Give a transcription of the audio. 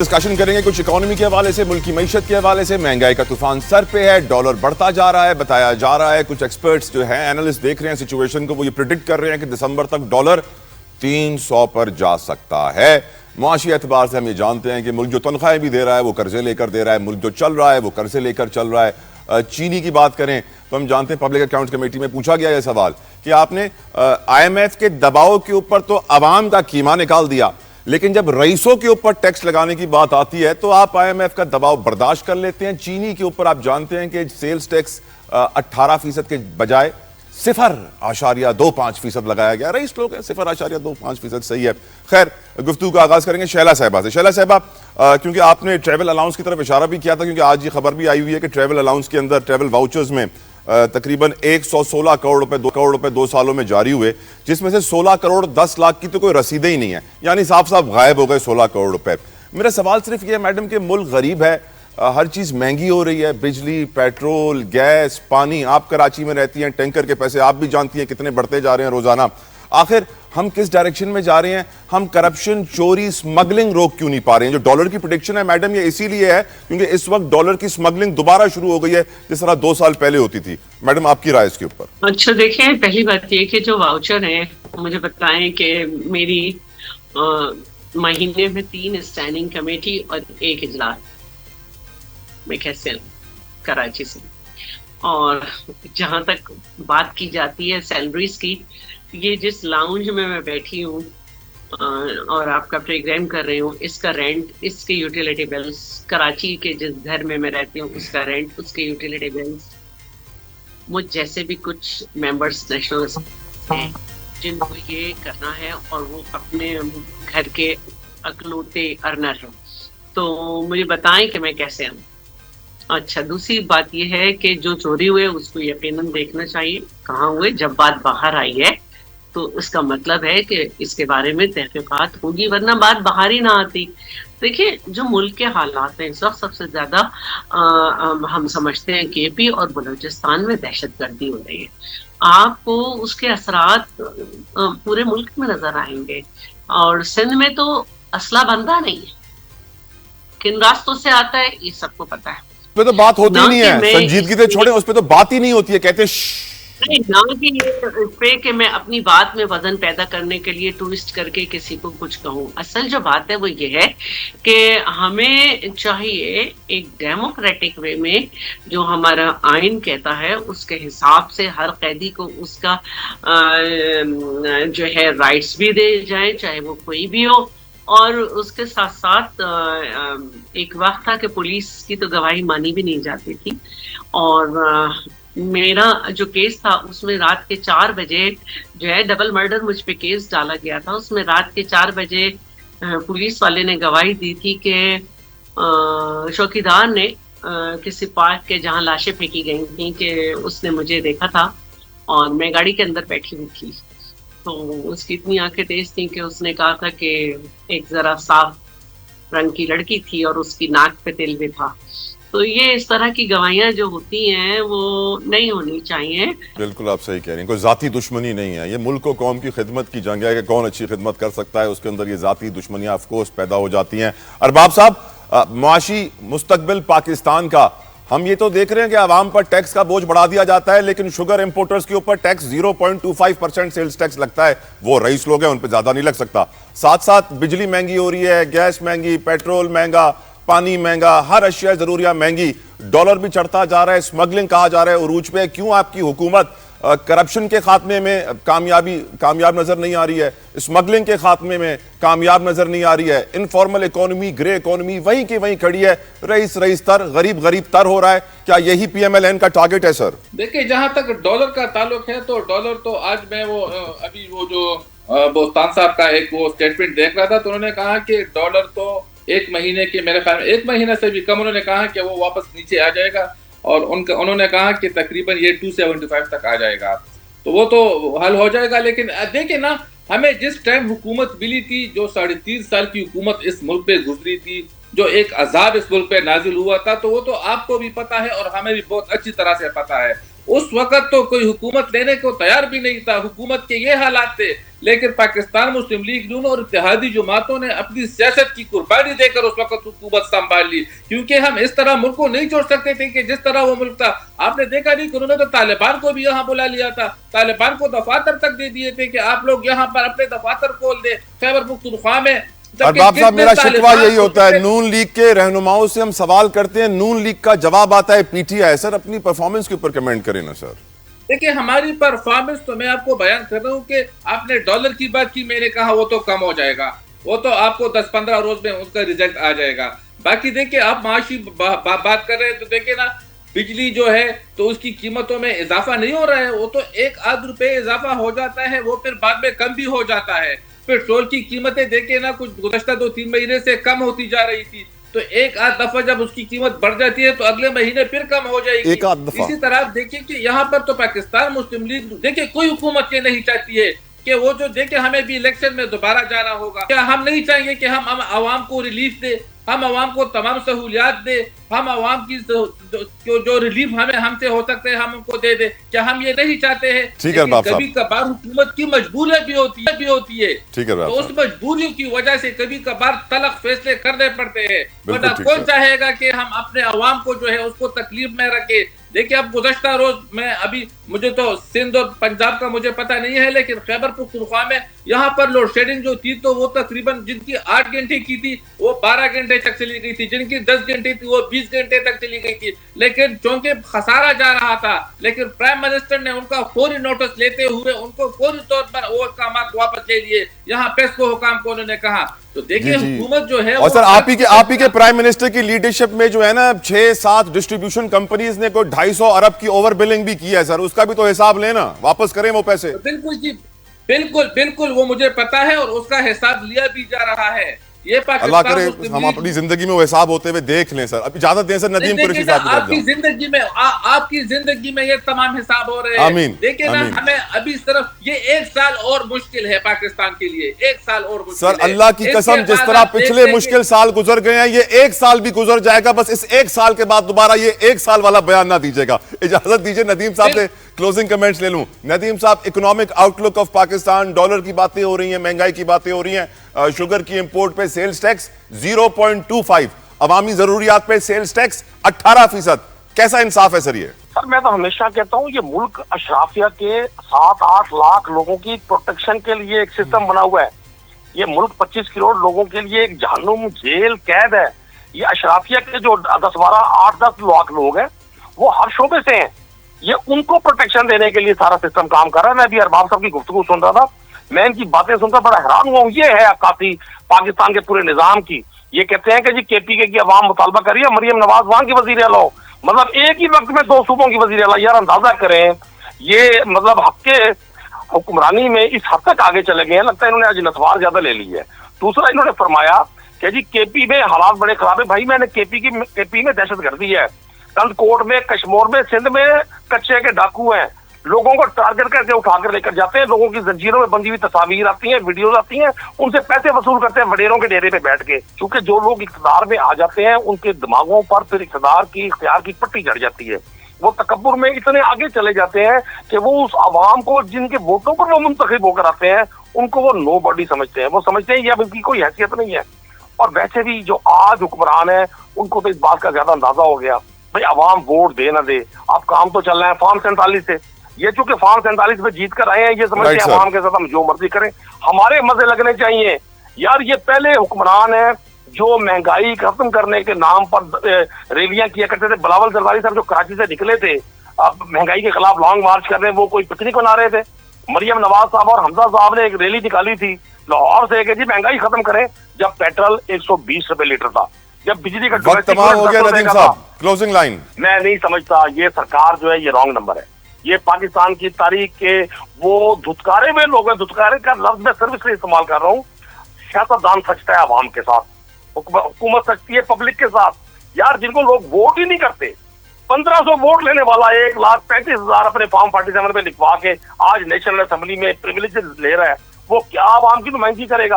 Discussion کریں گے کچھ اکانومی کے حوالے سے، ملکی معیشت کے حوالے سے۔ مہنگائی کا طوفان سر پہ ہے، ڈالر بڑھتا جا رہا ہے، بتایا جا رہا ہے، کچھ ایکسپرٹس جو ہیں اینالسٹ دیکھ رہے ہیں سچویشن کو، وہ یہ پریڈکٹ کر رہے ہیں کہ دسمبر تک ڈالر 300 پر جا سکتا ہے۔ معاشی اعتبار سے ہم یہ جانتے ہیں کہ ملک جو تنخواہیں بھی دے رہا ہے وہ قرضے لے کر دے رہا ہے، ملک جو چل رہا ہے وہ قرضے لے کر چل رہا ہے۔ چینی کی بات کریں تو ہم جانتے ہیں پبلک اکاؤنٹس کمیٹی میں پوچھا گیا یہ سوال کہ آپ نے آئی ایم ایف کے دباؤ کے اوپر تو عوام کا کیما نکال دیا، لیکن جب رئیسوں کے اوپر ٹیکس لگانے کی بات آتی ہے تو آپ آئی ایم ایف کا دباؤ برداشت کر لیتے ہیں۔ چینی کے اوپر آپ جانتے ہیں کہ سیلز ٹیکس 18% کے بجائے 0.25% لگایا گیا، رئیس لوگ ہیں 0.25% صحیح ہے۔ خیر گفتگو کا آغاز کریں گے شیلا صاحبہ سے۔ شیلا صاحبہ، کیونکہ آپ نے ٹریول الاؤنس کی طرف اشارہ بھی کیا تھا، کیونکہ آج یہ خبر بھی آئی ہوئی ہے کہ ٹریول الاؤنس کے اندر ٹریول واؤچرز میں تقریباً 116 کروڑ روپے 2 سالوں میں جاری ہوئے، جس میں سے 16 کروڑ 10 لاکھ کی تو کوئی رسیدیں ہی نہیں ہیں، یعنی صاف غائب ہو گئے 16 کروڑ روپے۔ میرا سوال صرف یہ ہے میڈم کہ ملک غریب ہے، ہر چیز مہنگی ہو رہی ہے، بجلی، پیٹرول، گیس، پانی، آپ کراچی میں رہتی ہیں، ٹینکر کے پیسے آپ بھی جانتی ہیں کتنے بڑھتے جا رہے ہیں روزانہ۔ آخر ہم کس ڈائریکشن میں جا رہے ہیں؟ ہم کرپشن، چوری، سمگلنگ روک کیوں نہیں پا رہے ہیں؟ جو ڈالر کی پریڈکشن ہے میڈم یہ اسی لیے ہے کیونکہ اس وقت ڈالر کی سمگلنگ دوبارہ شروع ہو گئی ہے جس طرح 2 سال پہلے ہوتی تھی۔ میڈم آپ کی رائے اس کے اوپر؟ اچھا دیکھیں، پہلی بات یہ کہ جو واؤچر ہیں مجھے بتائیں کہ میری مہینے میں 3 اسٹینڈنگ کمیٹی اور 1 اجلاس میں کیسے کراچی سے، اور جہاں تک بات کی جاتی ہے سیلریز کی، یہ جس لاؤنج میں بیٹھی ہوں اور آپ کا پروگرام کر رہی ہوں، اس کا رینٹ، اس کے یوٹیلیٹی بلز، کراچی کے جس گھر میں رہتی ہوں اس کا رینٹ، اس کے یوٹیلیٹی بلز، مجھ جیسے بھی کچھ ممبرز نیشنل ہیں جن کو یہ کرنا ہے اور وہ اپنے گھر کے اکلوتے ارنر ہوں، تو مجھے بتائیں کہ میں کیسے ہوں۔ اچھا دوسری بات یہ ہے کہ جو چوری ہوئے اس کو یقیناً دیکھنا چاہیے کہاں ہوئے۔ جب بات باہر آئی ہے تو اس کا مطلب ہے کہ اس کے بارے میں تحقیقات ہوگی، ورنہ بات باہر ہی نہ آتی۔ دیکھیں جو ملک کے حالات ہیں اس وقت سب سے زیادہ ہم سمجھتے ہیں کہ پی اور بلوچستان میں دہشت گردی ہو رہی ہے، آپ کو اس کے اثرات پورے ملک میں نظر آئیں گے، اور سندھ میں تو اسلحہ بندہ نہیں ہے، کن راستوں سے آتا ہے یہ سب کو پتا ہے۔ اس پہ تو بات ہوتی نہیں ہے، سنجیدگی سے چھوڑیں، اس پہ تو بات ہی نہیں ہوتی ہے، کہتے نہیں، نہ کہ اس پہ کہ میں اپنی بات میں وزن پیدا کرنے کے لیے ٹویسٹ کر کے کسی کو کچھ کہوں۔ اصل جو بات ہے وہ یہ ہے کہ ہمیں چاہیے ایک ڈیموکریٹک وے میں جو ہمارا آئین کہتا ہے اس کے حساب سے ہر قیدی کو اس کا جو ہے رائٹس بھی دے جائیں، چاہے وہ کوئی بھی ہو، اور اس کے ساتھ ساتھ ایک وقت تھا کہ پولیس کی تو گواہی مانی بھی نہیں جاتی تھی، اور میرا جو کیس تھا اس میں رات کے 4 بجے جو ہے ڈبل مرڈر مجھ پہ کیس ڈالا گیا تھا، اس میں رات کے 4 بجے پولیس والے نے گواہی دی تھی کہ چوکیدار نے کسی پارک کے جہاں لاشیں پھینکی گئی تھیں کہ اس نے مجھے دیکھا تھا اور میں گاڑی کے اندر بیٹھی ہوئی تھی، تو اس کی اتنی آنکھیں تیز تھیں کہ اس نے کہا تھا کہ ایک ذرا صاف رنگ کی لڑکی تھی اور اس کی ناک پہ تل بھی تھا۔ تو یہ اس طرح کی گواہیاں جو ہوتی ہیں وہ نہیں ہونی چاہیے۔ بالکل آپ صحیح کہہ رہی ہیں، کوئی ذاتی دشمنی نہیں ہے، یہ ملک و قوم کی خدمت کی جنگ ہے کہ کون اچھی خدمت کر سکتا ہے، اس کے اندر یہ ذاتی دشمنیاں آف کورس پیدا ہو جاتی ہیں۔ ارباب صاحب، معاشی مستقبل پاکستان کا ہم یہ تو دیکھ رہے ہیں کہ عوام پر ٹیکس کا بوجھ بڑھا دیا جاتا ہے، لیکن شوگر امپورٹرز کے اوپر ٹیکس 0.25% سیلز ٹیکس لگتا ہے، وہ رئیس لوگ ہیں ان پہ زیادہ نہیں لگ سکتا۔ ساتھ ساتھ بجلی مہنگی ہو رہی ہے، گیس مہنگی، پیٹرول مہنگا، پانی مہنگا، ہر اشیاء ضروریہ مہنگی، ڈالر بھی چڑھتا جا رہا ہے، سمگلنگ کہا جا رہا ہے عروج پہ۔ کیوں آپ کی حکومت کرپشن کے خاتمے میں کامیاب نظر نہیں آ رہی ہے، سمگلنگ کے خاتمے میں کامیاب نظر نہیں آ رہی ہے؟ انفارمل اکانومی، گرے اکانومی وہیں کی وہیں کھڑی ہے، رئیس تر، غریب تر ہو رہا ہے۔ کیا یہی پی ایم ایل این کا ٹارگٹ ہے سر؟ دیکھیں جہاں تک ڈالر کا تعلق ہے تو ڈالر تو آج میں ابھی وہ جو بوستان صاحب کا ایک وہ اسٹیٹمنٹ دیکھ رہا تھا تو انہوں نے کہا کہ ڈالر تو 1 مہینے کے، میرے خیال میں 1 مہینے سے بھی کم، انہوں نے کہا کہ وہ واپس نیچے آ جائے گا، اور انہوں نے کہا کہ تقریباً یہ 275 تک آ جائے گا، تو وہ تو حل ہو جائے گا۔ لیکن دیکھیں نا، ہمیں جس ٹائم حکومت ملی تھی، جو 3.5 سال کی حکومت اس ملک پہ گزری تھی، جو ایک عذاب اس ملک پہ نازل ہوا تھا، تو وہ تو آپ کو بھی پتا ہے اور ہمیں بھی بہت اچھی طرح سے پتا ہے۔ اس وقت تو کوئی حکومت لینے کو تیار بھی نہیں تھا، حکومت کے یہ حالات تھے، لیکن پاکستان مسلم لیگ نون اور اتحادی جماعتوں نے اپنی سیاست کی قربانی دے کر اس وقت حکومت سنبھال لی، کیونکہ ہم اس طرح ملک کو نہیں چھوڑ سکتے تھے کہ جس طرح وہ ملک تھا۔ آپ نے دیکھا نہیں کہ انہوں نے تو طالبان کو بھی یہاں بلا لیا تھا، طالبان کو دفاتر تک دے دیے تھے کہ آپ لوگ یہاں پر اپنے دفاتر کھول دیں خیبر پختونخوا میں۔ ارباب صاحب میرا شکوہ یہی ہوتا ہے، نون لیگ کے رہنماؤں سے ہم سوال کرتے ہیں، نون لیگ کا جواب آتا ہے پی ٹی آئی۔ سر اپنی پرفارمنس کے اوپر کمنٹ کریں نا سر۔ دیکھیں ہماری پرفارمنس تو میں آپ کو بیان کر رہا ہوں کہ آپ نے ڈالر کی بات کی، میں نے کہا وہ تو کم ہو جائے گا، وہ تو آپ کو 10-15 روز میں اس کا ریزلٹ آ جائے گا۔ باقی دیکھیں آپ معاشی بات کر رہے ہیں تو دیکھیں نا، بجلی جو ہے تو اس کی قیمتوں میں اضافہ نہیں ہو رہا ہے، وہ تو 1-8 روپے اضافہ ہو جاتا ہے، وہ پھر بعد میں کم بھی ہو جاتا ہے۔ پیٹرول کی قیمتیں دیکھیں نا، کچھ گزشتہ 2-3 مہینے سے کم ہوتی جا رہی تھی، تو 1-8 دفعہ جب اس کی قیمت بڑھ جاتی ہے تو اگلے مہینے پھر کم ہو جائے گی۔ اسی طرح دیکھیں کہ یہاں پر تو پاکستان مسلم لیگ، دیکھیں کوئی حکومت یہ نہیں چاہتی ہے کہ وہ جو دیکھیں ہمیں بھی الیکشن میں دوبارہ جانا ہوگا، کیا ہم نہیں چاہیں گے کہ ہم عوام کو ریلیف دے، ہم عوام کو تمام سہولیات دے، ہم عوام کی جو ریلیف ہم سے ہو سکتے ہیں ہم ان کو دے دے، کیا ہم یہ نہیں چاہتے ہیں؟ کبھی کبھار حکومت کی مجبوریاں بھی ہوتی ہے، تو اس مجبوریوں کی وجہ سے کبھی کبھار تلخ فیصلے کرنے پڑتے ہیں، ورنہ کون چاہے گا کہ ہم اپنے عوام کو جو ہے اس کو تکلیف میں رکھے۔ دیکھیں اب گزشتہ روز میں ابھی مجھے تو سندھ اور پنجاب کا مجھے پتہ نہیں ہے، لیکن خیبر پختونخوا میں یہاں پر لوڈ شیڈنگ جو تھی تو وہ تقریباً جن کی 8 گھنٹے کی تھی وہ 12 گھنٹے تک چلی گئی تھی، جن کی 10 گھنٹے تھی وہ 20 گھنٹے تک چلی گئی تھی، لیکن چونکہ خسارہ جا رہا تھا، لیکن پرائم منسٹر نے ان کا فوری نوٹس لیتے ہوئے ان کو فوری طور پر وہ احکامات واپس لے لیے، یہاں پیسکو حکام کو انہوں نے کہا۔ تو دیکھیں حکومت جو ہے، اور سر آپ ہی کے پرائم منسٹر کی لیڈرشپ میں جو ہے نا 6-7 ڈسٹریبیوشن کمپنیز نے کوئی 250 ارب کی اوور بلنگ بھی کی ہے سر، اس کا بھی تو حساب لینا، واپس کریں وہ پیسے۔ بالکل جی، بالکل وہ مجھے پتا ہے اور اس کا حساب لیا بھی جا رہا ہے۔ یہ اللہ کرے ہم اپنی زندگی میں وہ حساب ہوتے ہوئے دیکھ لیں سر۔ اب اجازت دیں سر ندیم قریشی صاحب کی طرف جاؤں۔ آپ کی زندگی میں یہ تمام حساب ہو رہے ہیں، دیکھیں نا ہمیں ابھی صرف یہ 1 سال اور مشکل ہے پاکستان کے لیے، 1 سال اور مشکل ہے۔ سر اللہ کی قسم جس طرح پچھلے مشکل سال گزر گئے ہیں یہ 1 سال بھی گزر جائے گا، بس اس 1 سال کے بعد دوبارہ یہ 1 سال والا بیان نہ دیجیے گا۔ اجازت دیجیے ندیم صاحب سے کلوزنگ کمنٹس لے لوں۔ ندیم صاحب، economic outlook of Pakistan, dollar کی باتیں ہو رہی ہیں، مہنگائی کی باتیں ہو رہی ہیں، شوگر کی امپورٹ پہ سیلز ٹیکس 0.25، عوامی ضروریات پہ سیلز ٹیکس 18%، کیسا انصاف ہے سر یہ؟ سر میں تو ہمیشہ کہتا ہوں یہ ملک اشرافیہ کے 7-8 لاکھ لوگوں کی پروٹیکشن کے لیے ایک سسٹم بنا ہوا ہے۔ یہ ملک 25 کروڑ لوگوں کے لیے ایک جہنم جیل قید ہے۔ یہ اشرافیہ کے جو 8-10 لاکھ لوگ ہیں وہ ہر شعبے سے ہیں، یہ ان کو پروٹیکشن دینے کے لیے سارا سسٹم کام کر رہا ہے۔ میں ابھی ارباب صاحب کی گفتگو سن رہا تھا، میں ان کی باتیں سن کر بڑا حیران ہوا ہوں۔ یہ ہے عکاسی پاکستان کے پورے نظام کی۔ یہ کہتے ہیں کہ جی کے پی کے کی عوام مطالبہ کر رہی ہے مریم نواز وہاں کی وزیر اعلیٰ ہو، مطلب ایک ہی وقت میں 2 صوبوں کی وزیر اعلیٰ۔ یار اندازہ کریں یہ مطلب حق کے حکمرانی میں اس حد تک آگے چلے گئے ہیں، لگتا ہے انہوں نے آج نتوار زیادہ لے لی ہے۔ دوسرا انہوں نے فرمایا کہ جی کے پی میں حالات بڑے خراب ہیں۔ بھائی میں نے کے پی میں دہشت گردی ہے، کند کوٹ میں، کشمور میں، سندھ میں کچے کے ڈاکو ہیں، لوگوں کو ٹارگٹ کر کے اٹھا کر لے کر جاتے ہیں، لوگوں کی زنجیروں میں بندھی ہوئی تصاویر آتی ہیں، ویڈیوز آتی ہیں، ان سے پیسے وصول کرتے ہیں وڈیروں کے ڈیرے پہ بیٹھ کے۔ کیونکہ جو لوگ اقتدار میں آ جاتے ہیں ان کے دماغوں پر پھر اقتدار کی اختیار کی پٹی چڑھ جاتی ہے، وہ تکبر میں اتنے آگے چلے جاتے ہیں کہ وہ اس عوام کو جن کے ووٹوں پر وہ منتخب ہو کر آتے ہیں ان کو وہ نو باڈی سمجھتے ہیں، وہ سمجھتے ہیں یہ اب ان کی کوئی حیثیت نہیں ہے۔ اور ویسے بھی جو آج حکمران ہیں ان کو تو اس بات کا زیادہ اندازہ ہو گیا، بھائی عوام ووٹ دے نہ دے، اب کام تو چل رہا ہے فارم 47 سے۔ یہ چونکہ فارم 47 میں جیت کر آئے ہیں، یہ سمجھتے ہیں عوام کے ساتھ ہم جو مرضی کریں، ہمارے مزے لگنے چاہیے۔ یار یہ پہلے حکمران ہیں جو مہنگائی ختم کرنے کے نام پر ریلیاں کیا کرتے تھے۔ بلاول زرداری صاحب جو کراچی سے نکلے تھے مہنگائی کے خلاف لانگ مارچ کر رہے ہیں، وہ کوئی پکنک بنا رہے تھے۔ مریم نواز صاحب اور حمزہ صاحب نے ایک ریلی نکالی تھی لاہور سے کہ جی مہنگائی ختم کریں، جب پیٹرول 120 روپے لیٹر تھا، جب بجلی کا وقت تمام ہو گیا ندیم صاحب، کلوزنگ لائن۔ میں نہیں سمجھتا یہ سرکار جو ہے یہ رانگ نمبر ہے۔ یہ پاکستان کی تاریخ کے وہ دھتکارے ہوئے لوگ ہیں، دھتکارے کا لفظ میں صرف اس لیے استعمال کر رہا ہوں، سیاستدان سچتا ہے عوام کے ساتھ، حکومت سچتی ہے پبلک کے ساتھ۔ یار جن کو لوگ ووٹ ہی نہیں کرتے، 1500 ووٹ لینے والا 1,35,000 اپنے فارم 47 پہ لکھوا کے آج نیشنل اسمبلی میں پریویلیج لے رہا ہے، وہ کیا عوام کی نمائندگی کرے گا؟